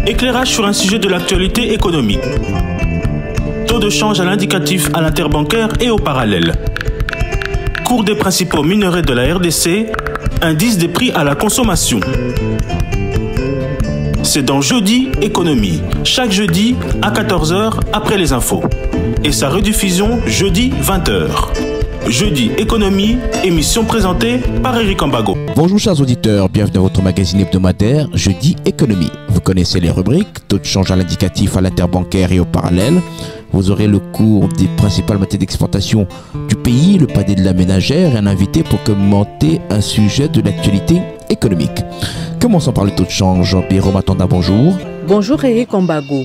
Éclairage sur un sujet de l'actualité économique. Taux de change à l'indicatif à l'interbancaire et au parallèle. Cours des principaux minerais de la RDC, indice des prix à la consommation. C'est dans Jeudi Économie, chaque jeudi à 14 h après les infos. Et sa rediffusion jeudi 20 h. Jeudi Économie, émission présentée par Eric Ambago. Bonjour chers auditeurs, bienvenue dans votre magazine hebdomadaire Jeudi Économie. Vous connaissez les rubriques, taux de change à l'indicatif à l'interbancaire et au parallèle. Vous aurez le cours des principales matières d'exportation du pays, le panier de la ménagère et un invité pour commenter un sujet de l'actualité économique. Commençons par le taux de change. Pierrot Matanda, bonjour. Bonjour Eric Ambago.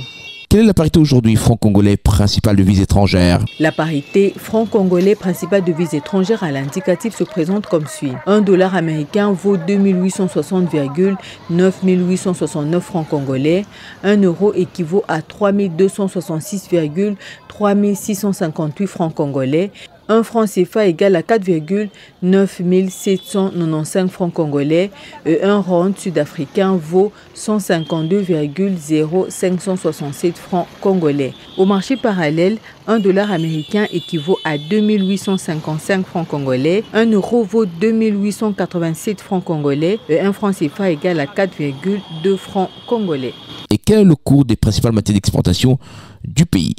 Quelle est la parité aujourd'hui franc congolais principal de devises étrangères? La parité franc congolais principal de devises étrangères à l'indicatif se présente comme suit. Un dollar américain vaut 2860,9869 francs congolais. Un euro équivaut à 3266,3658 francs congolais. Un franc CFA égale à 4,9795 francs congolais et un rand sud-africain vaut 152,0567 francs congolais. Au marché parallèle, un dollar américain équivaut à 2855 francs congolais, un euro vaut 2887 francs congolais et un franc CFA égale à 4,2 francs congolais. Et quel est le cours des principales matières d'exportation du pays?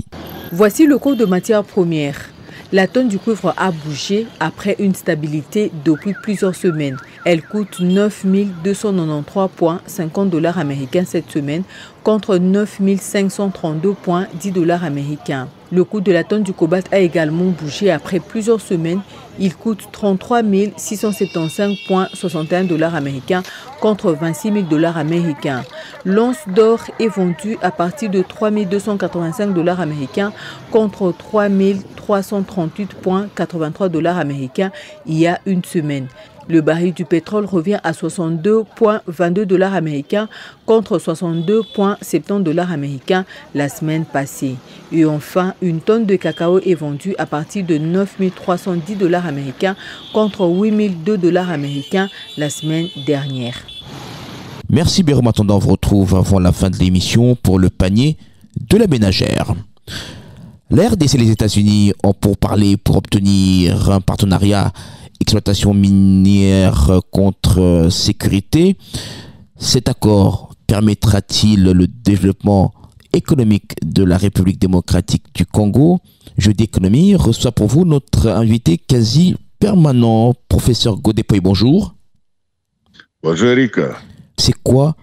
Voici le cours de matières premières. La tonne du cuivre a bougé après une stabilité depuis plusieurs semaines. Elle coûte 9 293,50 dollars américains cette semaine contre 9 532,10 dollars américains. Le coût de la tonne du cobalt a également bougé après plusieurs semaines. Il coûte 33 675,61 dollars américains contre 26 000 dollars américains. L'once d'or est vendue à partir de 3 285 dollars américains contre 3 338,83 dollars américains il y a une semaine. Le baril du pétrole revient à 62,22 dollars américains contre 62,70 dollars américains la semaine passée. Et enfin, une tonne de cacao est vendue à partir de 9 310 dollars américains contre 8 002 dollars américains la semaine dernière. Merci Pierrot Matanda, on vous retrouve avant la fin de l'émission pour le panier de la ménagère. La RDC et les États-Unis ont pourparlé pour obtenir un partenariat exploitation minière contre sécurité. Cet accord permettra-t-il le développement économique de la République démocratique du Congo? Jeudi Économie reçoit pour vous notre invité quasi permanent, professeur Godépoy. Bonjour. Bonjour Eric. C'est quoi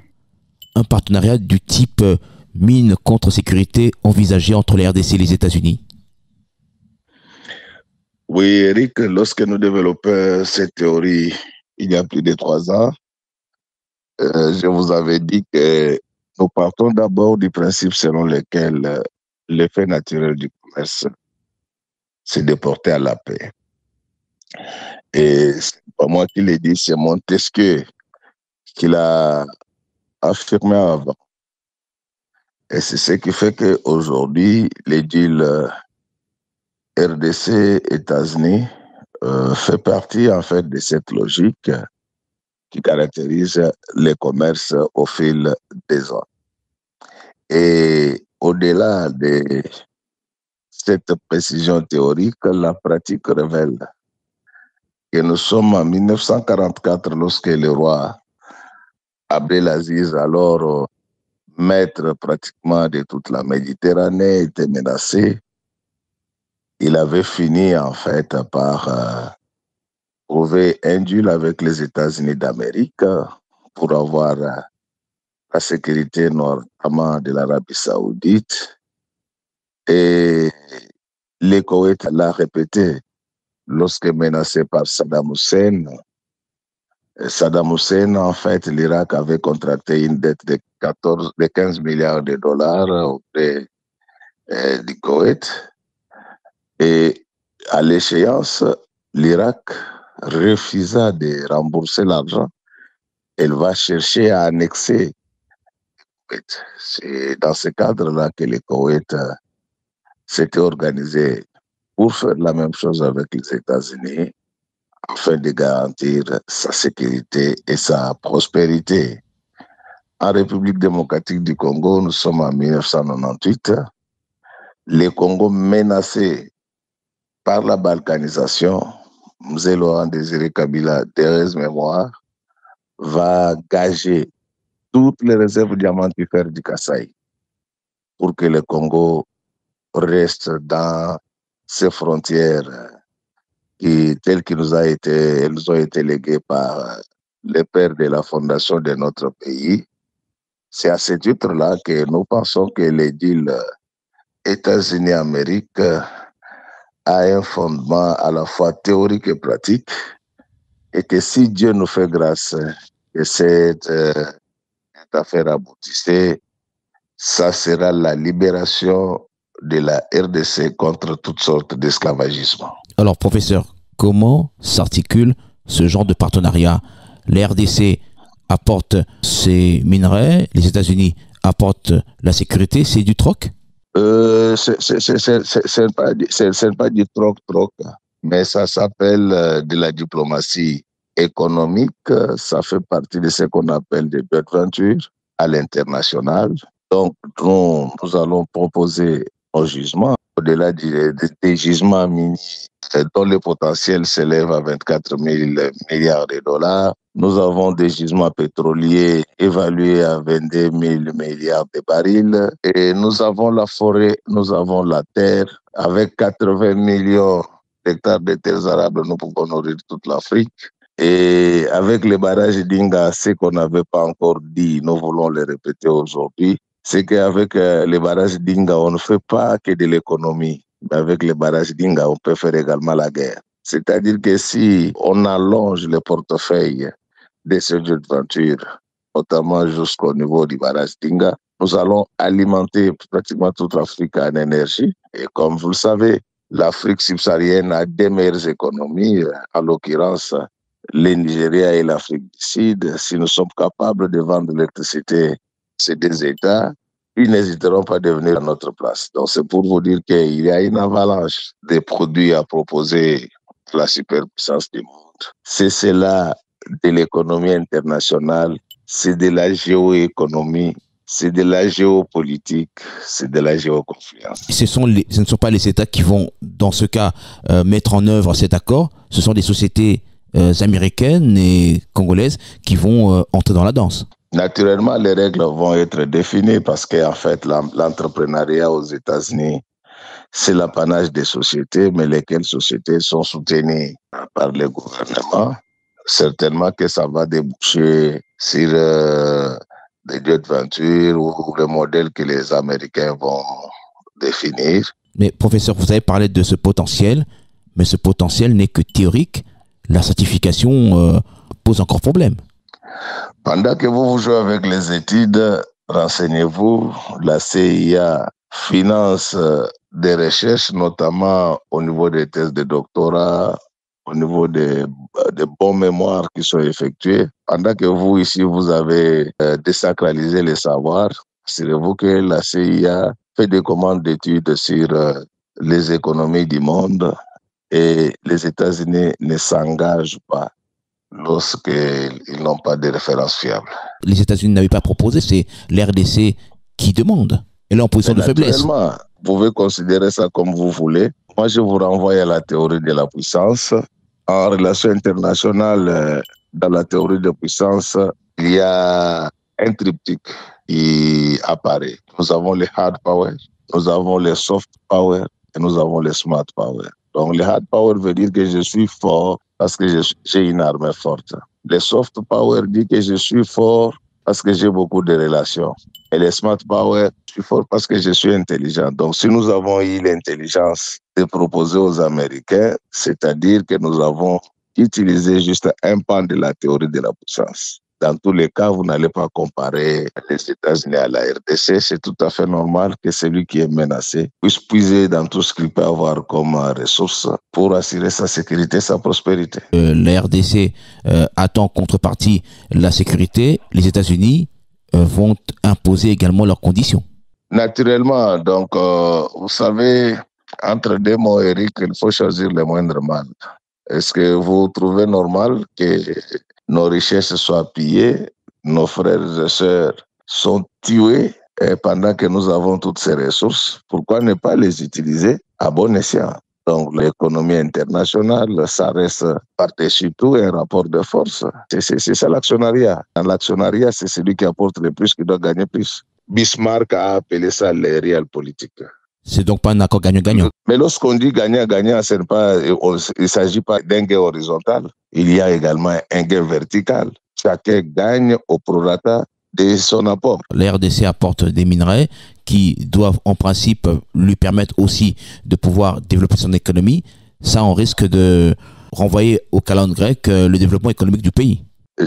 un partenariat du type mine contre sécurité envisagé entre la RDC et les États-Unis? Oui, Eric, lorsque nous développons cette théorie il y a plus de 3 ans, je vous avais dit que nous partons d'abord du principe selon lequel l'effet naturel du commerce, c'est de porter à la paix. Et c'est pas moi qui l'ai dit, c'est Montesquieu qui l'a affirmé avant. Et c'est ce qui fait qu'aujourd'hui, les deals RDC, États-Unis, fait partie en fait de cette logique qui caractérise les commerces au fil des ans. Et au-delà de cette précision théorique, la pratique révèle que nous sommes en 1944 lorsque le roi Abdelaziz, alors maître pratiquement de toute la Méditerranée, était menacé. Il avait fini en fait par trouver un deal avec les États-Unis d'Amérique pour avoir la sécurité notamment de l'Arabie Saoudite. Et le Koweït l'a répété lorsque menacé par Saddam Hussein. Saddam Hussein, en fait, l'Irak avait contracté une dette de 15 milliards de dollars auprès du Koweït. Et à l'échéance, l'Irak refusa de rembourser l'argent. Elle va chercher à annexer le Koweït. C'est dans ce cadre-là que le Koweït s'était organisé pour faire la même chose avec les États-Unis afin de garantir sa sécurité et sa prospérité. en République démocratique du Congo, nous sommes en 1998. Le Congo menacé par la balkanisation, Mzee Laurent Désiré Kabila, d'heureuse mémoire, va gager toutes les réserves diamantifères du Kasaï pour que le Congo reste dans ses frontières telles qu'elles nous ont été léguées par les pères de la fondation de notre pays. C'est à ce titre-là que nous pensons que les deals États-Unis-Amérique a un fondement à la fois théorique et pratique, et que si Dieu nous fait grâce que cette affaire aboutisse, ça sera la libération de la RDC contre toutes sortes d'esclavagisme. Alors, professeur, comment s'articule ce genre de partenariat? La RDC apporte ses minerais, les États-Unis apportent la sécurité, c'est du troc? C'est pas du troc, mais ça s'appelle de la diplomatie économique. Ça fait partie de ce qu'on appelle des joint ventures à l'international. Donc, nous allons proposer un jugement au-delà des gisements miniers dont le potentiel s'élève à 24 000 milliards de dollars. Nous avons des gisements pétroliers évalués à 22 000 milliards de barils. Et nous avons la forêt, nous avons la terre. Avec 80 millions d'hectares de terres arables, nous pouvons nourrir toute l'Afrique. Et avec les barrages d'Inga, ce qu'on n'avait pas encore dit, nous voulons le répéter aujourd'hui, c'est qu'avec les barrages d'Inga, on ne fait pas que de l'économie. Mais avec les barrages d'Inga, on peut faire également la guerre. C'est-à-dire que si on allonge le portefeuille de ces joint ventures, notamment jusqu'au niveau du barrage d'Inga, nous allons alimenter pratiquement toute l'Afrique en énergie. Et comme vous le savez, l'Afrique subsaharienne a des meilleures économies, en l'occurrence le Nigeria et l'Afrique du Sud. Si nous sommes capables de vendre l'électricité, ces deux États, ils n'hésiteront pas à devenir à notre place. Donc c'est pour vous dire qu'il y a une avalanche de produits à proposer à la superpuissance du monde. C'est cela de l'économie internationale, c'est de la géoéconomie, c'est de la géopolitique, c'est de la géoconfluence. Ce ne sont pas les États qui vont, dans ce cas, mettre en œuvre cet accord. Ce sont des sociétés américaines et congolaises qui vont entrer dans la danse. Naturellement, les règles vont être définies parce qu'en fait, l'entrepreneuriat aux États-Unis, c'est l'apanage des sociétés, mais lesquelles sociétés sont soutenues par le gouvernement. Certainement que ça va déboucher sur des joint ventures ou le modèle que les Américains vont définir. Mais professeur, vous avez parlé de ce potentiel, mais ce potentiel n'est que théorique. La certification pose encore problème. Pendant que vous jouez avec les études, renseignez-vous, la CIA finance des recherches, notamment au niveau des thèses de doctorat, au niveau des bons mémoires qui sont effectués. Pendant que vous, ici, vous avez désacralisé les savoirs, assurez-vous que la CIA fait des commandes d'études sur les économies du monde et les États-Unis ne s'engagent pas lorsqu'ils n'ont pas de références fiables. Les États-Unis n'avaient pas proposé, c'est l'RDC qui demande. Elle est en position de faiblesse. Vous pouvez considérer ça comme vous voulez. Moi, je vous renvoie à la théorie de la puissance. En relation internationale, dans la théorie de puissance, il y a un triptyque qui apparaît. Nous avons les hard power, nous avons les soft power et nous avons les smart power. Donc, le hard power veut dire que je suis fort parce que j'ai une armée forte. Le soft power dit que je suis fort parce que j'ai beaucoup de relations. Et le smart power, je suis fort parce que je suis intelligent. Donc, si nous avons eu l'intelligence de proposer aux Américains, c'est-à-dire que nous avons utilisé juste un pan de la théorie de la puissance. Dans tous les cas, vous n'allez pas comparer les États-Unis à la RDC. C'est tout à fait normal que celui qui est menacé puisse puiser dans tout ce qu'il peut avoir comme ressources pour assurer sa sécurité, sa prospérité. La RDC attend en contrepartie la sécurité. Les États-Unis vont imposer également leurs conditions. Naturellement, donc, vous savez, entre deux mots, Eric, il faut choisir le moindre mal. Est-ce que vous trouvez normal que nos richesses soient pillées, nos frères et sœurs sont tués pendant que nous avons toutes ces ressources. Pourquoi ne pas les utiliser à bon escient? Donc l'économie internationale, ça reste par-dessus tout un rapport de force. C'est ça l'actionnariat. Dans l'actionnariat, c'est celui qui apporte le plus qui doit gagner plus. Bismarck a appelé ça les réels politiques. C'est donc pas un accord gagnant-gagnant. Mais lorsqu'on dit gagnant-gagnant, il ne s'agit pas d'un gain horizontal. Il y a également un gain vertical. Chacun gagne au prorata de son apport. La RDC apporte des minerais qui doivent en principe lui permettre aussi de pouvoir développer son économie. Ça, on risque de renvoyer au calendrier grec le développement économique du pays.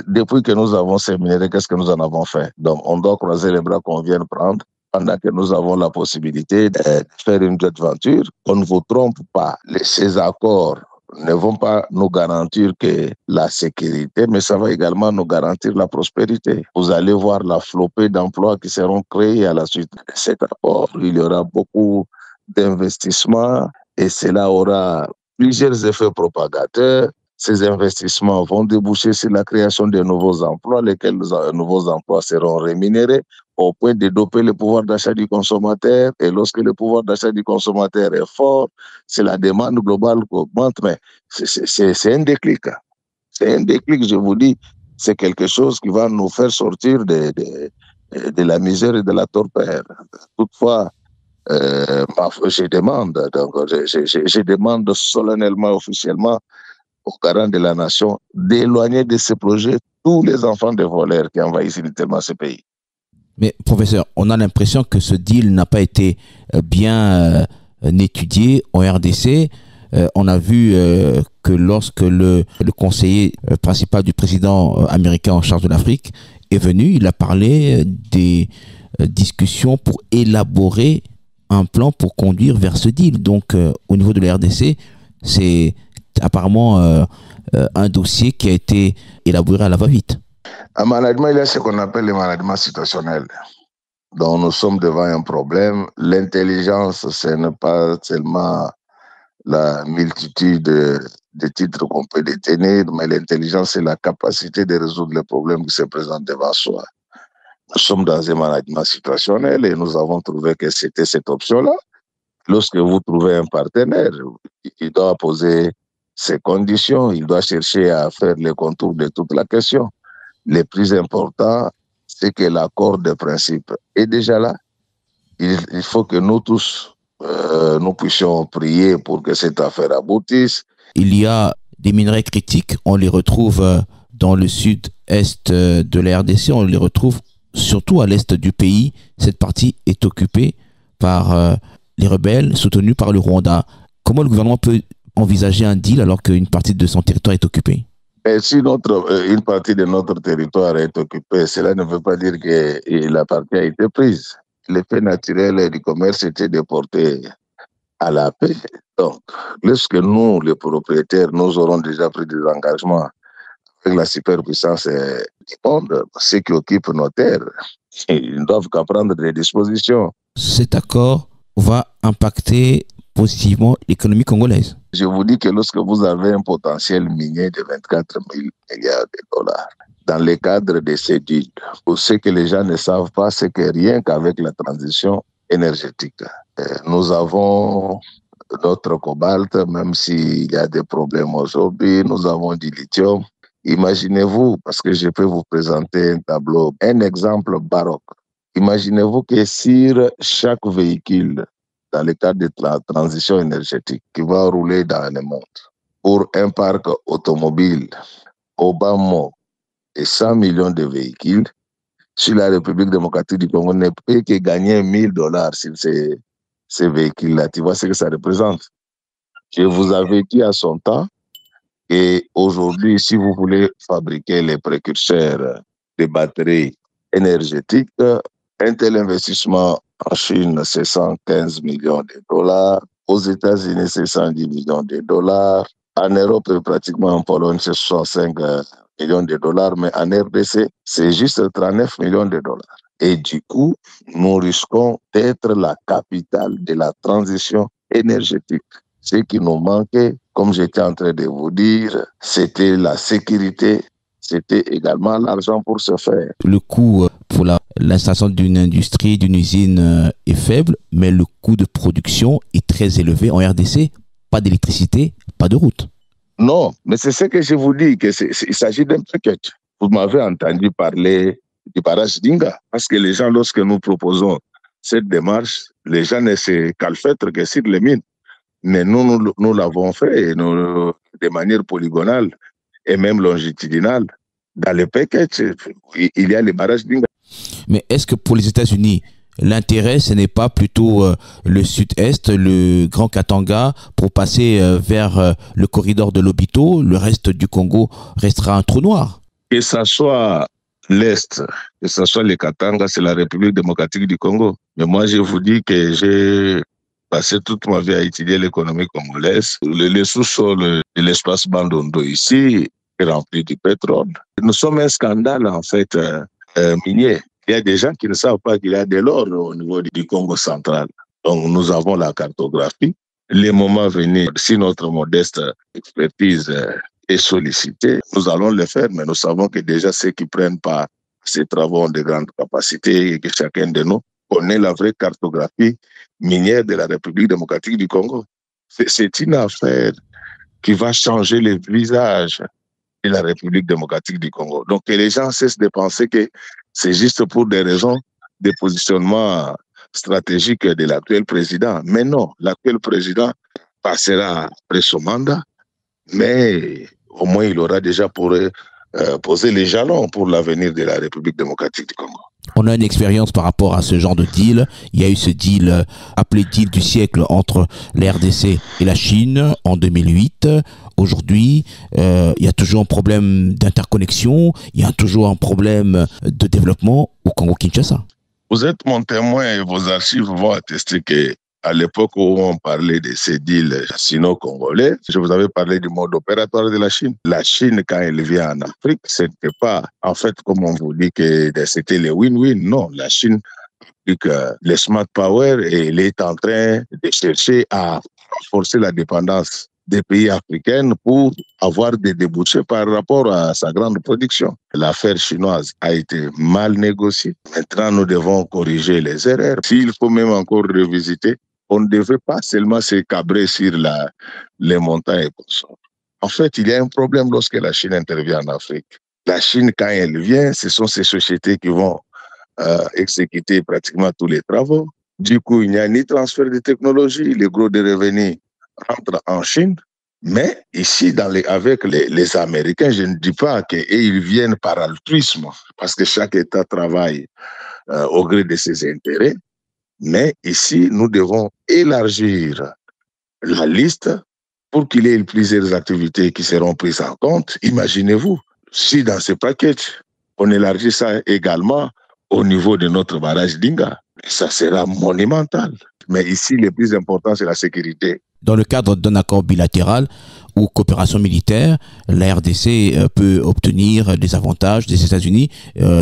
Depuis que nous avons ces minerais, qu'est-ce que nous en avons fait? Donc, on doit croiser les bras qu'on vient prendre pendant que nous avons la possibilité de faire une joint venture. On ne vous trompe pas. Ces accords ne vont pas nous garantir que la sécurité, mais ça va également nous garantir la prospérité. Vous allez voir la flopée d'emplois qui seront créés à la suite de cet accord. Il y aura beaucoup d'investissements et cela aura plusieurs effets propagateurs. Ces investissements vont déboucher sur la création de nouveaux emplois, lesquels nouveaux emplois seront rémunérés au point de doper le pouvoir d'achat du consommateur. Et lorsque le pouvoir d'achat du consommateur est fort, c'est la demande globale qui augmente. Mais c'est un déclic. C'est un déclic, je vous dis. C'est quelque chose qui va nous faire sortir de la misère et de la torpeur. Toutefois, je demande solennellement, officiellement, aux garants de la nation d'éloigner de ces projets tous les enfants de voleurs qui envahissent littéralement ce pays. Mais professeur, on a l'impression que ce deal n'a pas été bien étudié en RDC. On a vu que lorsque le conseiller principal du président américain en charge de l'Afrique est venu, il a parlé des discussions pour élaborer un plan pour conduire vers ce deal. Donc au niveau de la RDC, c'est apparemment un dossier qui a été élaboré à la va-vite. En management, il y a ce qu'on appelle le management situationnel. Donc nous sommes devant un problème. L'intelligence, ce n'est pas seulement la multitude de titres qu'on peut détenir, mais l'intelligence, c'est la capacité de résoudre les problèmes qui se présentent devant soi. Nous sommes dans un management situationnel et nous avons trouvé que c'était cette option-là. Lorsque vous trouvez un partenaire, il doit poser ses conditions, il doit chercher à faire les contours de toute la question. Le plus important, c'est que l'accord de principe est déjà là. Il faut que nous tous, nous puissions prier pour que cette affaire aboutisse. Il y a des minerais critiques, on les retrouve dans le sud-est de la RDC, on les retrouve surtout à l'est du pays. Cette partie est occupée par les rebelles soutenus par le Rwanda. Comment le gouvernement peut envisager un deal alors qu'une partie de son territoire est occupée? Et si une partie de notre territoire est occupée, cela ne veut pas dire que la partie a été prise. L'effet naturel du commerce était de porter à la paix. Donc, lorsque nous, les propriétaires, nous aurons déjà pris des engagements avec la superpuissance du monde, ceux qui occupent nos terres, ils ne doivent qu'à prendre des dispositions. Cet accord va impacter positivement l'économie congolaise. Je vous dis que lorsque vous avez un potentiel minier de 24 000 milliards de dollars, dans le cadre de ces deals, ce que les gens ne savent pas, c'est que rien qu'avec la transition énergétique, nous avons notre cobalt, même s'il y a des problèmes aujourd'hui, nous avons du lithium. Imaginez-vous, parce que je peux vous présenter un tableau, un exemple baroque. Imaginez-vous que sur chaque véhicule, dans le cadre de la transition énergétique qui va rouler dans le monde, pour un parc automobile au bas mot de 100 millions de véhicules, sur la République démocratique du Congo ne peut que gagner $1000 sur ces véhicules-là. Tu vois ce que ça représente? Je vous avais dit à son temps, et aujourd'hui, si vous voulez fabriquer les précurseurs de batteries énergétiques, un tel investissement en Chine, c'est 115 millions de dollars. Aux États-Unis, c'est 110 millions de dollars. En Europe, pratiquement en Pologne, c'est 65 millions de dollars. Mais en RDC, c'est juste 39 millions de dollars. Et du coup, nous risquons d'être la capitale de la transition énergétique. Ce qui nous manquait, comme j'étais en train de vous dire, c'était la sécurité, c'était également l'argent pour se faire. Le coût pour l'installation d'une industrie, d'une usine est faible, mais le coût de production est très élevé en RDC. Pas d'électricité, pas de route. Non, mais c'est ce que je vous dis, il s'agit d'un package. Vous m'avez entendu parler du barrage d'Inga, parce que les gens, lorsque nous proposons cette démarche, les gens ne se calfeutrent que sur les mines. Mais nous l'avons fait de manière polygonale et même longitudinale. Dans le package, il y a les barrages d'Inga. Mais est-ce que pour les États-Unis, l'intérêt, ce n'est pas plutôt le sud-est, le Grand Katanga, pour passer vers le corridor de Lobito? Le reste du Congo restera un trou noir. Que ce soit l'Est, que ce soit le Katanga, c'est la République démocratique du Congo. Mais moi, je vous dis que j'ai passé toute ma vie à étudier l'économie congolaise. Le sous-sol de l'espace Bandondo ici est rempli du pétrole. Nous sommes un scandale, en fait, minier. Il y a des gens qui ne savent pas qu'il y a de l'or au niveau du Congo central. Donc, nous avons la cartographie. Les moments venus, si notre modeste expertise est sollicitée, nous allons le faire, mais nous savons que déjà ceux qui prennent part à ces travaux ont de grandes capacités et que chacun de nous connaît la vraie cartographie minière de la République démocratique du Congo. C'est une affaire qui va changer le visage de la République démocratique du Congo. Donc, que les gens cessent de penser que c'est juste pour des raisons de positionnement stratégique de l'actuel président. Mais non, l'actuel président passera après son mandat, mais au moins il aura déjà posé les jalons pour l'avenir de la République démocratique du Congo. On a une expérience par rapport à ce genre de deal. Il y a eu ce deal appelé deal du siècle entre la RDC et la Chine en 2008. Aujourd'hui, il y a toujours un problème d'interconnexion, il y a toujours un problème de développement au Congo-Kinshasa. Vous êtes mon témoin et vos archives vont attester qu'à l'époque où on parlait de ces deals sino-congolais, je vous avais parlé du mode opératoire de la Chine. La Chine, quand elle vient en Afrique, ce n'était pas, en fait, comme on vous dit, que c'était les win-win. Non, la Chine applique le smart power et elle est en train de chercher à renforcer la dépendance des pays africains pour avoir des débouchés par rapport à sa grande production. L'affaire chinoise a été mal négociée. Maintenant, nous devons corriger les erreurs. S'il faut même encore revisiter, on ne devait pas seulement se cabrer sur les montants et consorts. En fait, il y a un problème lorsque la Chine intervient en Afrique. La Chine, quand elle vient, ce sont ces sociétés qui vont exécuter pratiquement tous les travaux. Du coup, il n'y a ni transfert de technologie, les gros des revenus rentrent en Chine, mais ici, avec les Américains, je ne dis pas qu'ils viennent par altruisme, parce que chaque État travaille au gré de ses intérêts, mais ici, nous devons élargir la liste pour qu'il y ait plusieurs activités qui seront prises en compte. Imaginez-vous, si dans ce paquet, on élargit ça également au niveau de notre barrage d'Inga, ça sera monumental. Mais ici, le plus important, c'est la sécurité. Dans le cadre d'un accord bilatéral ou coopération militaire, la RDC peut obtenir des avantages des États-Unis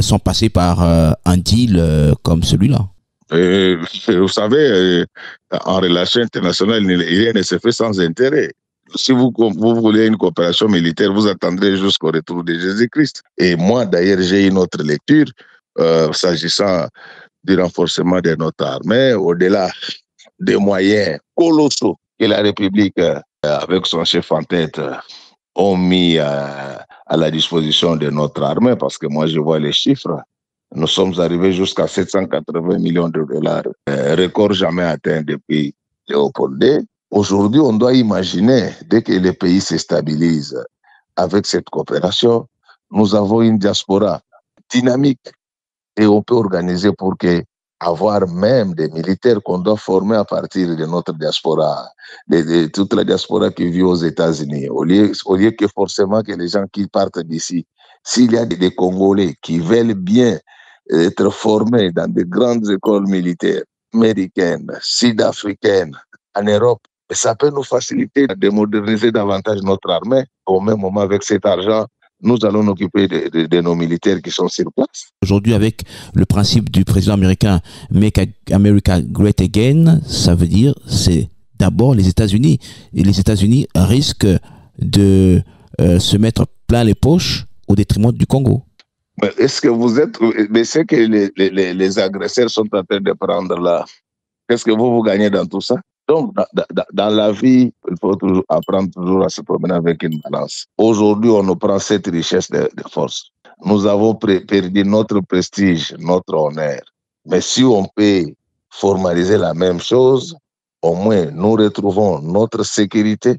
sans passer par un deal comme celui-là. Vous savez, en relation internationale, rien ne se fait sans intérêt. Si vous voulez une coopération militaire, vous attendrez jusqu'au retour de Jésus-Christ. Et moi, d'ailleurs, j'ai une autre lecture s'agissant du renforcement de notre armée, au-delà des moyens colossaux que la République, avec son chef en tête, ont mis à la disposition de notre armée, parce que moi, je vois les chiffres. Nous sommes arrivés jusqu'à 780 millions de dollars, record jamais atteint depuis Léopold II. Aujourd'hui, on doit imaginer, dès que les pays se stabilisent avec cette coopération, nous avons une diaspora dynamique et on peut organiser pour avoir même des militaires qu'on doit former à partir de notre diaspora, de toute la diaspora qui vit aux États-Unis, au lieu que forcément que les gens qui partent d'ici, s'il y a des Congolais qui veulent bien être formés dans de grandes écoles militaires américaines, sud-africaines, en Europe, ça peut nous faciliter de moderniser davantage notre armée. Au même moment, avec cet argent, nous allons nous occuper de nos militaires qui sont sur place. Aujourd'hui, avec le principe du président américain « Make America Great Again », ça veut dire c'est d'abord les États-Unis. Et les États-Unis risquent de se mettre plein les poches au détriment du Congo. Mais est-ce que vous êtes... Mais c'est que les agresseurs sont en train de prendre là. Qu'est-ce que vous gagnez dans tout ça? Donc, dans la vie, il faut toujours apprendre toujours à se promener avec une balance. Aujourd'hui, on nous prend cette richesse de force. Nous avons perdu notre prestige, notre honneur. Mais si on peut formaliser la même chose, au moins nous retrouvons notre sécurité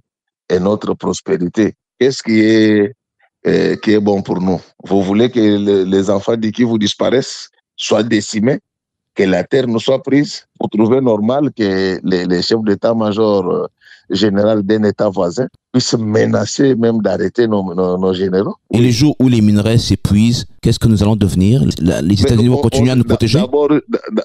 et notre prospérité. Qu'est-ce qui est bon pour nous? Vous voulez que les enfants d'Iki vous disparaissent, soient décimés, que la terre nous soit prise? Vous trouvez normal que les chefs d'état-major général d'un État voisin puissent menacer même d'arrêter nos généraux? Et les jours où les minerais s'épuisent, qu'est-ce que nous allons devenir? Les États-Unis vont continuer à nous protéger?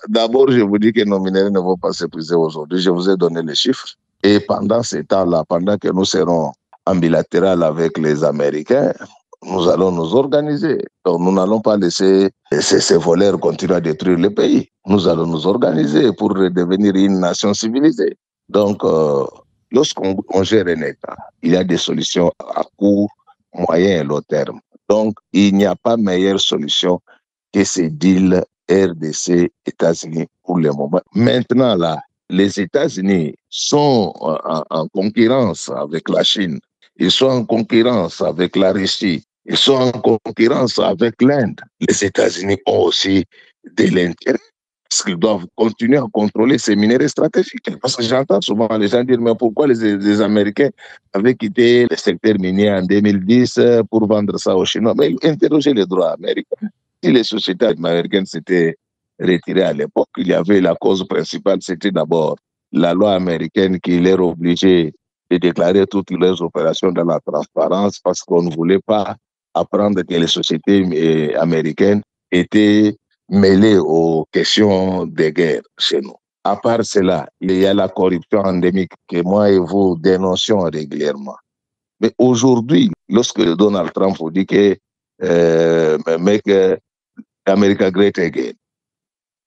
D'abord, je vous dis que nos minerais ne vont pas s'épuiser aujourd'hui. Je vous ai donné les chiffres. Et pendant ces temps-là, pendant que nous serons en bilatéral avec les Américains, nous allons nous organiser. Donc, nous n'allons pas laisser ces voleurs continuer à détruire le pays. Nous allons nous organiser pour devenir une nation civilisée. Donc, lorsqu'on gère un État, il y a des solutions à court, moyen et long terme. Donc, il n'y a pas meilleure solution que ces deals RDC, États-Unis pour le moment. Maintenant, là, les États-Unis sont en concurrence avec la Chine. Ils sont en concurrence avec la Russie. Ils sont en concurrence avec l'Inde. Les États-Unis ont aussi de l'intérêt parce qu'ils doivent continuer à contrôler ces minéraux stratégiques. Parce que j'entends souvent les gens dire, mais pourquoi les Américains avaient quitté le secteur minier en 2010 pour vendre ça aux Chinois? Mais interrogez les droits américains. Si les sociétés américaines s'étaient retirées à l'époque, il y avait la cause principale, c'était d'abord la loi américaine qui leur obligeait de déclarer toutes leurs opérations dans la transparence parce qu'on ne voulait pas apprendre que les sociétés américaines étaient mêlées aux questions de guerre chez nous. À part cela, il y a la corruption endémique que moi et vous dénoncions régulièrement. Mais aujourd'hui, lorsque Donald Trump vous dit que make America great again,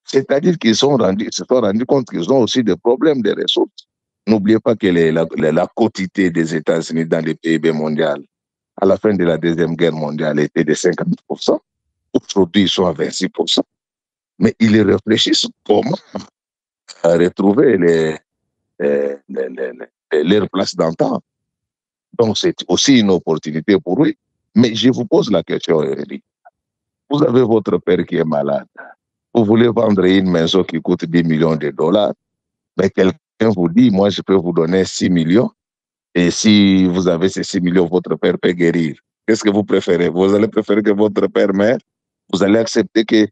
c'est-à-dire qu'ils se sont rendus compte qu'ils ont aussi des problèmes de ressources. N'oubliez pas que la quotité des États-Unis dans le PIB mondial, à la fin de la Deuxième Guerre mondiale, était de 50%. Aujourd'hui, ils sont à 26%. Mais ils réfléchissent comment retrouver leur place d'antan. Donc, c'est aussi une opportunité pour eux. Mais je vous pose la question, Eric. Vous avez votre père qui est malade. Vous voulez vendre une maison qui coûte 10 millions de dollars. Mais quelqu'un vous dit, moi, je peux vous donner 6 millions. Et si vous avez ces 6 millions, votre père peut guérir. Qu'est-ce que vous préférez? Vous allez préférer que votre père meure? Vous allez accepter que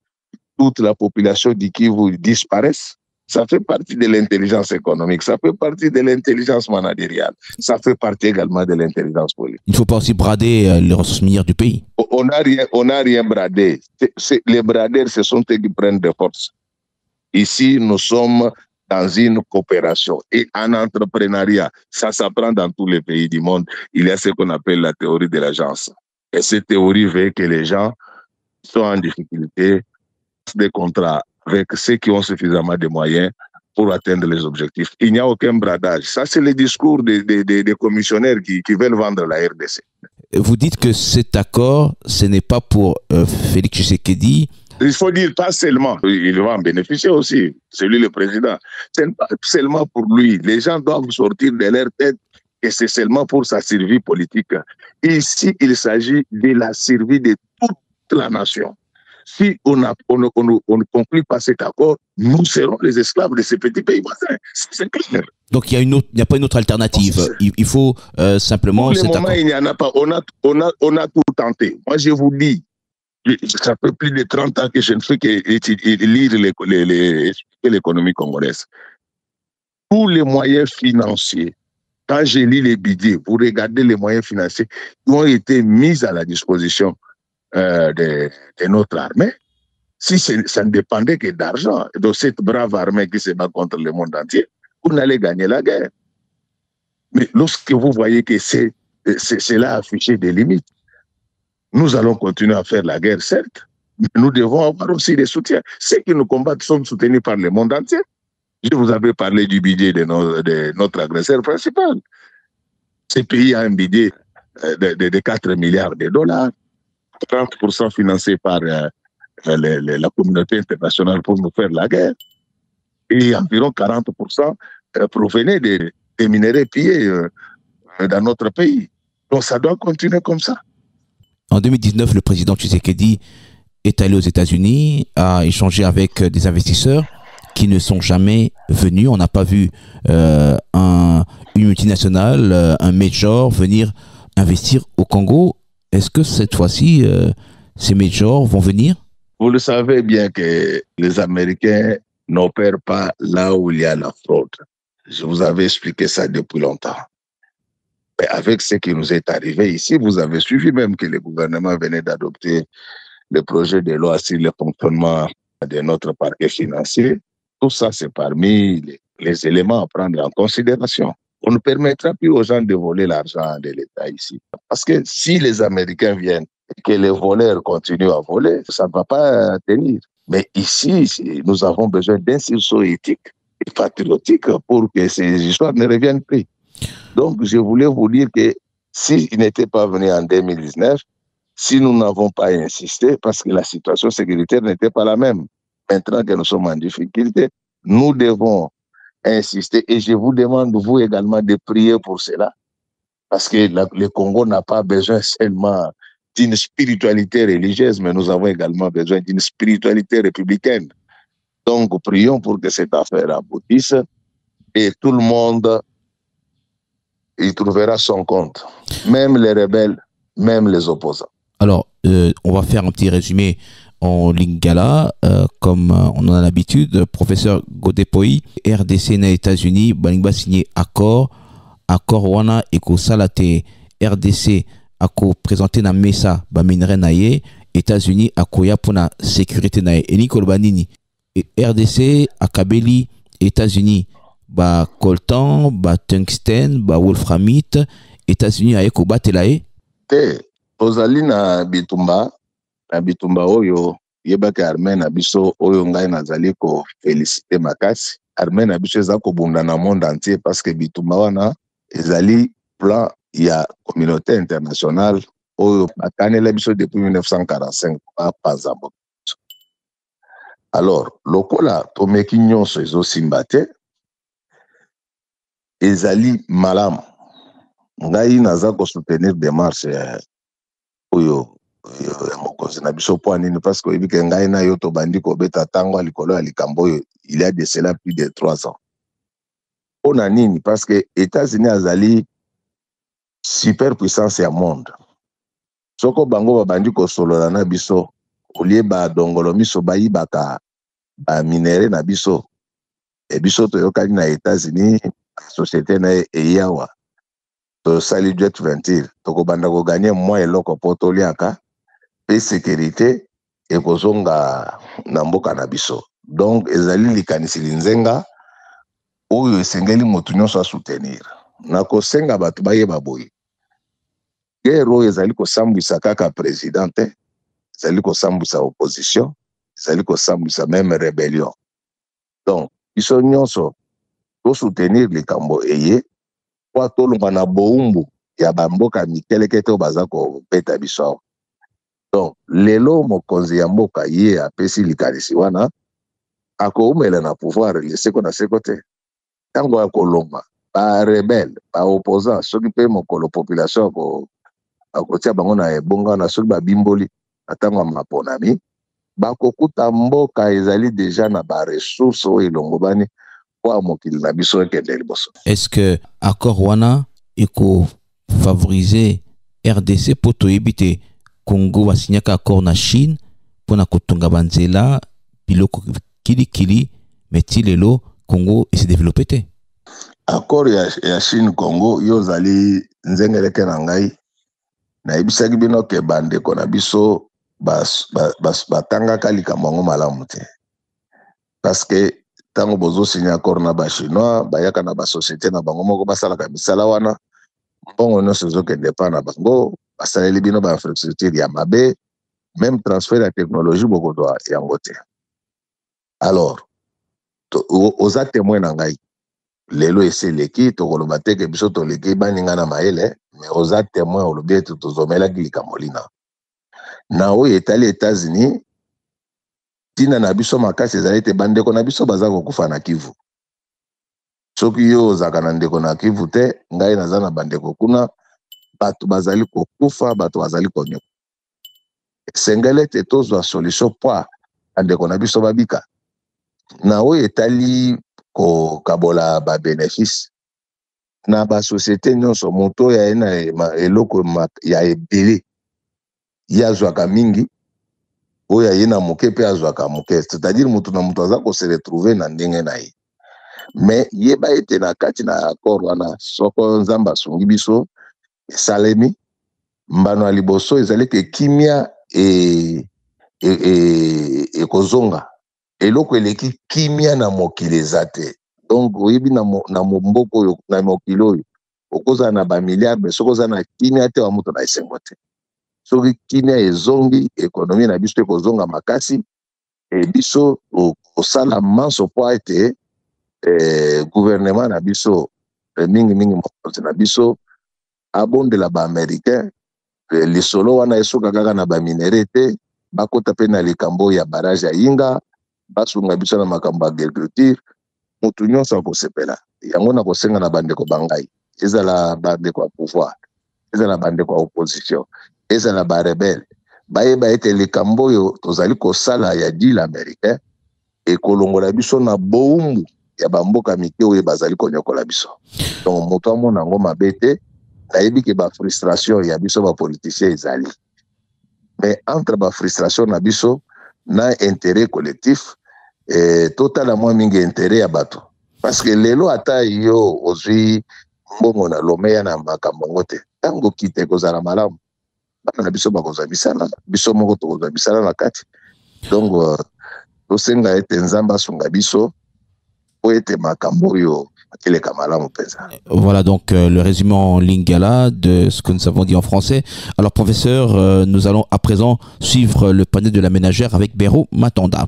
toute la population d'Iki vous disparaisse? Ça fait partie de l'intelligence économique, ça fait partie de l'intelligence managériale, ça fait partie également de l'intelligence politique. Il ne faut pas aussi brader les ressources minières du pays. On n'a rien bradé. Les bradeurs, ce sont eux qui prennent des forces. Ici, nous sommes dans une coopération et en entrepreneuriat. Ça s'apprend dans tous les pays du monde. Il y a ce qu'on appelle la théorie de l'agence. Et cette théorie veut que les gens sont en difficulté des contrats avec ceux qui ont suffisamment de moyens pour atteindre les objectifs. Il n'y a aucun bradage. Ça, c'est le discours des commissionnaires qui veulent vendre la RDC. Vous dites que cet accord, ce n'est pas pour Félix Tshisekedi. Il faut dire pas seulement, il va en bénéficier aussi, c'est lui le président. Ce n'est pas seulement pour lui. Les gens doivent sortir de leur tête que c'est seulement pour sa survie politique. Ici, il s'agit de la survie de toute la nation. Si on ne conclut pas cet accord, nous serons les esclaves de ces petits pays voisins. C'est clair. Donc il n'y a pas une autre alternative. Il faut simplement. Pour le moment, il n'y en a pas. On a tout tenté. Moi, je vous dis, ça fait plus de 30 ans que je ne fais que lire l'économie congolaise. Tous les moyens financiers, quand je lis les budgets, vous regardez les moyens financiers qui ont été mis à la disposition de notre armée, si ça ne dépendait que d'argent, de cette brave armée qui se bat contre le monde entier, vous n'allez gagner la guerre. Mais lorsque vous voyez que c'est là affiché des limites, nous allons continuer à faire la guerre, certes, mais nous devons avoir aussi des soutiens. Ceux qui nous combattent sont soutenus par le monde entier. Je vous avais parlé du budget de notre agresseur principal. Ce pays a un budget de 4 milliards de dollars. 30% financés par la communauté internationale pour nous faire la guerre. Et environ 40% provenaient des minéraux pillés dans notre pays. Donc ça doit continuer comme ça. En 2019, le président Tshisekedi est allé aux États-Unis, a échangé avec des investisseurs qui ne sont jamais venus. On n'a pas vu une multinationale, un major venir investir au Congo. Est-ce que cette fois-ci, ces majors vont venir? Vous le savez bien que les Américains n'opèrent pas là où il y a la fraude. Je vous avais expliqué ça depuis longtemps. Mais avec ce qui nous est arrivé ici, vous avez suivi même que le gouvernement venait d'adopter le projet de loi sur le fonctionnement de notre parquet financier. Tout ça, c'est parmi les éléments à prendre en considération. On ne permettra plus aux gens de voler l'argent de l'État ici. Parce que si les Américains viennent et que les voleurs continuent à voler, ça ne va pas tenir. Mais ici, nous avons besoin d'un sursaut éthique et patriotique pour que ces histoires ne reviennent plus. Donc, je voulais vous dire que s'ils n'étaient pas venus en 2019, si nous n'avons pas insisté, parce que la situation sécuritaire n'était pas la même, maintenant que nous sommes en difficulté, nous devons insister. Et je vous demande, vous également, de prier pour cela. Parce que le Congo n'a pas besoin seulement d'une spiritualité religieuse, mais nous avons également besoin d'une spiritualité républicaine. Donc, prions pour que cette affaire aboutisse et tout le monde y trouvera son compte. Même les rebelles, même les opposants. Alors, on va faire un petit résumé en lingala, comme on en a l'habitude. Professeur Godepoi, RDC na États-Unis, Baningba signé accord wana eko salate RDC ako présenté na mesa ba minere na ye, États-Unis akoya pour na sécurité na ye. Et Nicole Banini, RDC akabeli États-Unis ba coltan, ba tungstène, ba wolframite, États-Unis ayeko batela ye. Ozali na bitumba oyo yebaka armée na biso oyo ngai nazali ko féliciter makasi. Armée na biso eza ko bunda na monde entier parce que bitumba wana ezali plan ya communauté internationale oyo bakanela biso depuis 1945 pa Panzambo. Alors, lokola tomeki nyonso ezosimba te, ezali malamu. Ngai naza ko soutenir démarche oyo mokonzi na biso po nini parce que oyebi ke ngai na yo tobandi kobeta tango ya likolo ya likambo oyo il y a de cela plus de 3 ans. Pona nini parce que États-Unis azali super puissance ya monde. Soko bango babandi kosolola na biso olie ba dongolo miso bayibaka ba minere na biso e biso toyokani na États-Unis société na eyawa to sali jet venture tokobanda ko gagner moins eloko po toliaka pe sécurité ekozonga na mboka na biso. Donc ezali likanisi linzenga oyo esengeli motu nyonso a soutenir. Na kosenga bato bayeba boye guerre oyo ezali kosambwisa kaka président te, ezali kosambwisa opposition, ezali kosambwisa même rébellion. Donc biso nyonso to soutenir likambo eye po tolonga na boumbu ya bamboka mikeleke te baza kobeta biso. Donc lelo mokonzi ya mboka ye apesi likanisi wana akoumela na pouvoir leseko na seko te. Tango akolonga ba rebelle ba opposant soki pe mokolo population akotia bango na ebonga na soki babimboli atango maponami bakokuta mboka ezali déjà na ba ressources oyo elongobani po mokili na biso ekende liboso. Est-ce que accord wana eko favoriser RDC po toyebite Congo basinyaka accord na Chine pona kotunga banzela biloko kilikili meti lelo Congo ese développer te? Accord ya Chine Congo yo zali nzengeleke na ngai na ebisaki bino ke bandeko na biso batangaka likambo yango malamu te parce que tango bozo signer accord na ba chinois bayaka na ba société na bango moko basalaka misala wana mbongo nyonso ezokende pa na bango basaleli bino ba infrastructure ya mabe même transfert ya technologie bokozwa yango te. Alors oza témoin na ngai lelo eseleki tokoloba te ke biso toleki baninga na mayele mais oza témoin olobi ete tozomelaki likambo lina na oyo etali États-Unis tina na biso makasi ezali te bandeko na biso baza kokufa na Kivu. Soki yo ozaka na ndeko na Kivu te, ngai naza na bandeko kuna, bato bazali kokufa, bato bazali konyoka. Esengeli ete tozwa solution po bandeko na biso babika. Na oyo etali kokabola ba bénéfice na ba société nyonso moto ya ena eloko ya ebele ya azwaka mingi oyo yena moke pe azwaka moke, c'est-à-dire mutu na mutu aza ko se retrouver na ndenge na ye. Mais yeba ete na kati na accord wana soko nzamba sungi biso esalemi mbano ya liboso ezali ke kimia kozonga eloko eleki kimia na mokili eza te. Donc oyebi na momboko oyo na mokili oyo okoza na ba milliard mais soko za na kimia te wa mutu na esengo te. Soki kimia ezongi ekonomi na biso ekozonga makasi biso osala manso po ete gouvernement na biso mingi mokonzi na biso abondela ba américain lisolo wana esoka kaka na ba minere te bakota pe na likambo ya barrage ya Inga basunga biso na makambo ya agriculture mutu nyonso akosepela yango na kosenga na bandeko bangai ezala bandeko ya pouvoir ezala bandeko ya opposition ezala ba rebelle bayeba ete likambo oyo tozali kosala ya deal américain ekolongola biso na boumbu ya bamboka mike oyo bazali konyokola biso. Donc moto amona yango mabe te nayebi ke ba frustration ya biso ba politicien ezali, mais entre ba frustration na biso na intérêt collectif totala mwa mingi intérêt ya bato, parce que lelo ata yo ozwi mbongo na lomeya na makambo ngo te tango kite kozala malamu bana na biso bakozwa bisala biso moko tokozwa bisala na kati. Donc tosenga ete nzamba asunga biso po ete makambo oyo akeleka malamu penza. Voilà donc le résumé en lingala de ce que nous avons dit en français. Alors professeur, nous allons à présent suivre le panier de la ménagère avec Béro Matanda.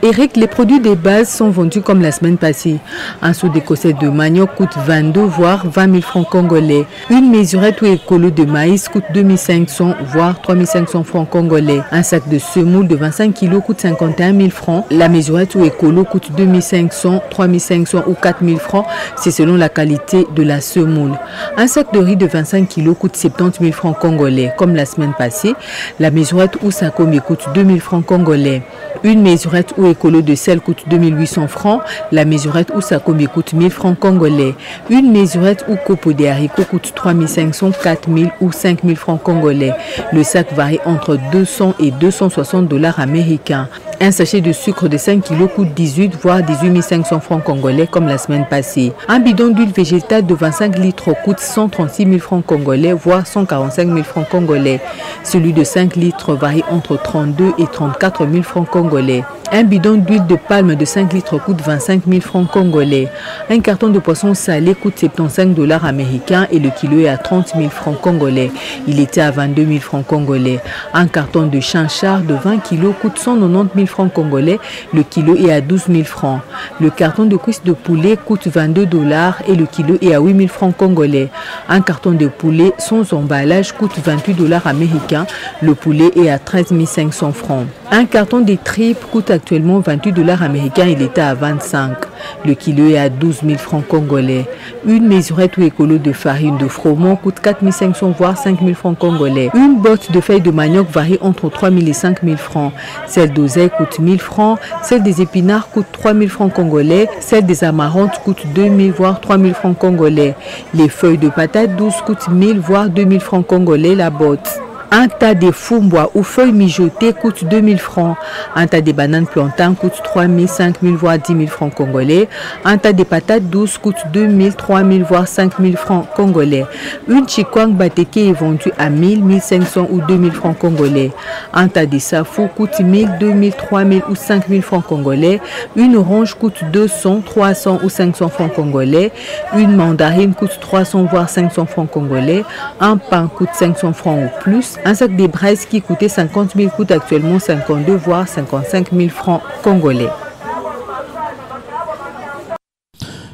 Eric, les produits de base sont vendus comme la semaine passée. Un seau d'écossais de manioc coûte 22 voire 20 000 francs congolais. Une mesurette ou écolo de maïs coûte 2500 voire 3500 francs congolais. Un sac de semoule de 25 kg coûte 51 000 francs. La mesurette ou écolo coûte 2500, 3500 ou 4000 francs. C'est selon la qualité de la semoule. Un sac de riz de 25 kg coûte 70 000 francs congolais. Comme la semaine passée, la mesurette ou sakomi coûte 2000 francs congolais. Une mesurette ou écolo de sel coûte 2800 francs. La mesurette ou sakomi coûte 1000 francs congolais. Une mesurette ou copeau de haricots coûte 3500, 4000 ou 5000 francs congolais. Le sac varie entre 200 et 260 $ américains. Un sachet de sucre de 5 kg coûte 18 voire 18 500 francs congolais comme la semaine passée. Un bidon d'huile végétale de 25 litres coûte 136 000 francs congolais voire 145 000 francs congolais. Celui de 5 litres varie entre 32 et 34 000 francs congolais. Un bidon d'huile de palme de 5 litres coûte 25 000 francs congolais. Un carton de poisson salé coûte 75 $ américains et le kilo est à 30 000 francs congolais. Il était à 22 000 francs congolais. Un carton de chinchard de 20 kg coûte 190 000 francs congolais. Le kilo est à 12 000 francs. Le carton de cuisse de poulet coûte 22 $ et le kilo est à 8 000 francs congolais. Un carton de poulet sans emballage coûte 28 $ américains. Le poulet est à 13 500 francs. Un carton de tripes coûte actuellement 28 $ américains, il était à 25. Le kilo est à 12 000 francs congolais. Une mesurette ou écolo de farine de froment coûte 4 500 voire 5 000 francs congolais. Une botte de feuilles de manioc varie entre 3 000 et 5 000 francs. Celle d'oseille coûte 1 000 francs. Celle des épinards coûte 3 000 francs congolais. Celle des amarantes coûte 2 000 voire 3 000 francs congolais. Les feuilles de patates douces coûtent 1 000 voire 2 000 francs congolais la botte. Un tas de fumbois ou feuilles mijotées coûte 2 000 francs. Un tas de bananes plantains coûte 3 000, 5 000 voire 10 000 francs congolais. Un tas de patates douces coûte 2 000, 3 000 voire 5 000 francs congolais. Une chikwang bateke est vendue à 1 000, 1 500 ou 2 000 francs congolais. Un tas de safou coûte 1 000, 2 000, 3 000 ou 5 000 francs congolais. Une orange coûte 200, 300 ou 500 francs congolais. Une mandarine coûte 300 voire 500 francs congolais. Un pain coûte 500 francs ou plus. Un sac de braise qui coûtait 50 000 coûte actuellement 52 voire 55 000 francs congolais.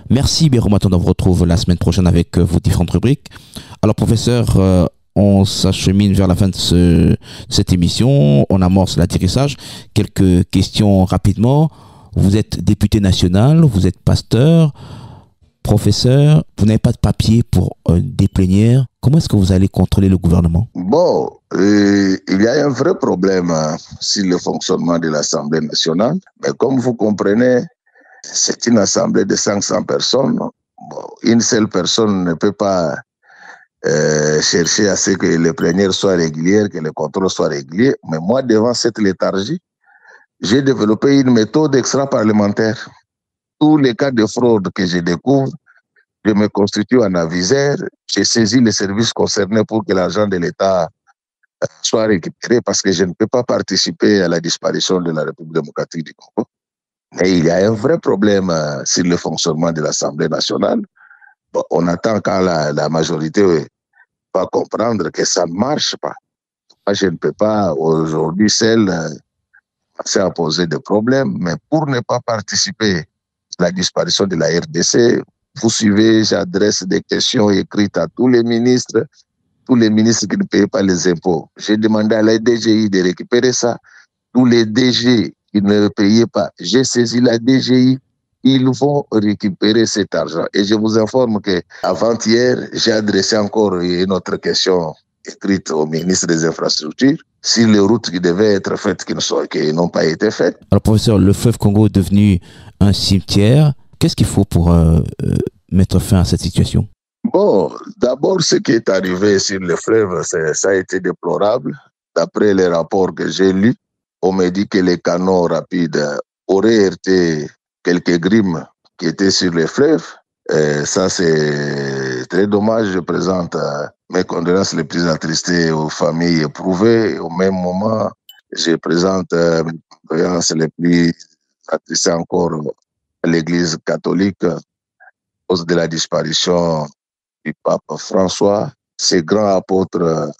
Merci Béro Matanda, on vous retrouve la semaine prochaine avec vos différentes rubriques. Alors professeur, on s'achemine vers la fin de cette émission. On amorce l'atterrissage. Quelques questions rapidement. Vous êtes député national, vous êtes pasteur, professeur, vous n'avez pas de papier pour des plénières. Comment est-ce que vous allez contrôler le gouvernement? Bon, il y a un vrai problème sur le fonctionnement de l'Assemblée nationale. Mais comme vous comprenez, c'est une assemblée de 500 personnes. Bon, une seule personne ne peut pas chercher à ce que les plénières soient régulières, que les contrôles soient réguliers. Mais moi, devant cette léthargie, j'ai développé une méthode extra-parlementaire. Tous les cas de fraude que je découvre, je me constitue en aviseur, j'ai saisi les services concernés pour que l'argent de l'État soit récupéré parce que je ne peux pas participer à la disparition de la République démocratique du Congo. Mais il y a un vrai problème sur le fonctionnement de l'Assemblée nationale. Bon, on attend quand la majorité va comprendre que ça ne marche pas. Moi, je ne peux pas aujourd'hui commencer à poser des problèmes, mais pour ne pas participer à la disparition de la RDC, vous suivez, j'adresse des questions écrites à tous les ministres qui ne payent pas les impôts. J'ai demandé à la DGI de récupérer ça. Tous les DG qui ne payaient pas, j'ai saisi la DGI. Ils vont récupérer cet argent. Et je vous informe qu'avant-hier, j'ai adressé encore une autre question écrite au ministre des Infrastructures sur les routes qui devaient être faites qui n'ont pas été faites. Alors, professeur, le fleuve Congo est devenu un cimetière. Qu'est-ce qu'il faut pour mettre fin à cette situation? Bon, d'abord, ce qui est arrivé sur le fleuve, ça a été déplorable. D'après les rapports que j'ai lus, on me dit que les canaux rapides auraient été quelques grimes qui étaient sur le fleuve. Ça, c'est très dommage. Je présente mes condoléances les plus attristées aux familles éprouvées. Au même moment, je présente mes condoléances les plus attristées encore à l'Église catholique à cause de la disparition du pape François, ce grand apôtre de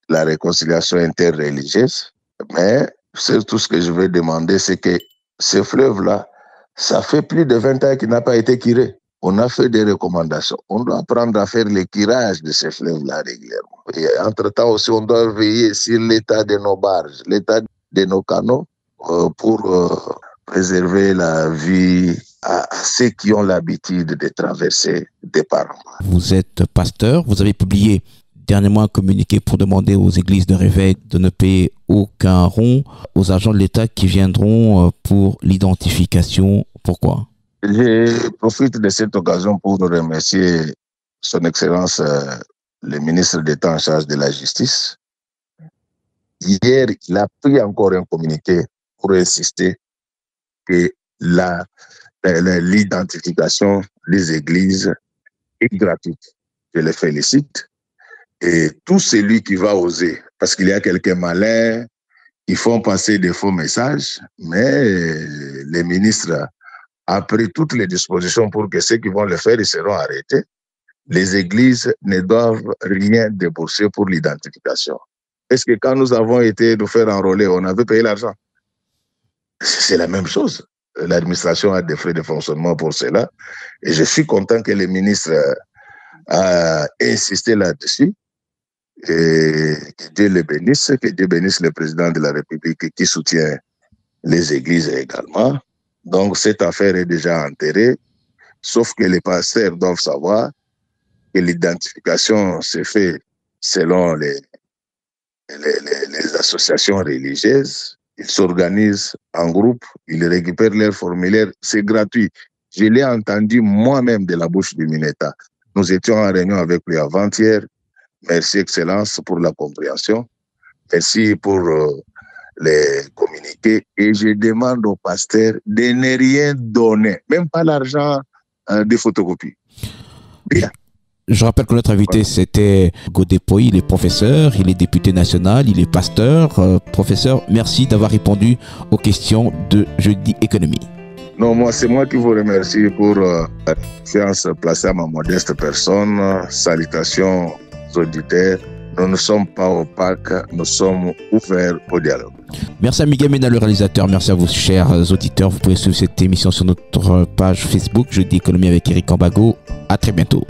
la réconciliation interreligieuse. Mais c'est tout ce que je vais demander, c'est que ce fleuve-là, ça fait plus de 20 ans qu'il n'a pas été curé. On a fait des recommandations. On doit apprendre à faire le curage de ces fleuves-là régulièrement. Et entre-temps aussi, on doit veiller sur l'état de nos barges, l'état de nos canaux pour préserver la vie à ceux qui ont l'habitude de traverser des parents. Vous êtes pasteur, vous avez publié dernièrement un communiqué pour demander aux églises de réveil de ne payer aucun rond aux agents de l'État qui viendront pour l'identification. Pourquoi? Je profite de cette occasion pour remercier son Excellence le ministre d'État en charge de la Justice. Hier, il a pris encore un communiqué pour insister que l'identification des églises est gratuite. Je le félicite. Et tout celui qui va oser, parce qu'il y a quelques malins qui font passer des faux messages, mais les ministres a pris toutes les dispositions pour que ceux qui vont le faire, ils seront arrêtés. Les églises ne doivent rien débourser pour l'identification. Est-ce que quand nous avons été nous faire enrôler, on avait payé l'argent? C'est la même chose. L'administration a des frais de fonctionnement pour cela. Et je suis content que le ministre a insisté là-dessus. Et que Dieu le bénisse, que Dieu bénisse le président de la République qui soutient les églises également. Donc cette affaire est déjà enterrée, sauf que les pasteurs doivent savoir que l'identification se fait selon les associations religieuses. Ils s'organisent en groupe, ils récupèrent leurs formulaires, c'est gratuit. Je l'ai entendu moi-même de la bouche du Mineta. Nous étions en réunion avec lui avant-hier. Merci, Excellence, pour la compréhension. Merci pour les communiqués. Et je demande aux pasteurs de ne rien donner, même pas l'argent des photocopies. Bien. Je rappelle que notre invité, c'était Godé Poy, il est professeur, il est député national, il est pasteur. Professeur, merci d'avoir répondu aux questions de Jeudi Économie. Non, c'est moi qui vous remercie pour la confiance placée à ma modeste personne. Salutations aux auditeurs. Nous ne sommes pas opaques, nous sommes ouverts au dialogue. Merci à Miguel Mena, le réalisateur. Merci à vous, chers auditeurs. Vous pouvez suivre cette émission sur notre page Facebook, Jeudi Économie avec Eric Ambago. À très bientôt.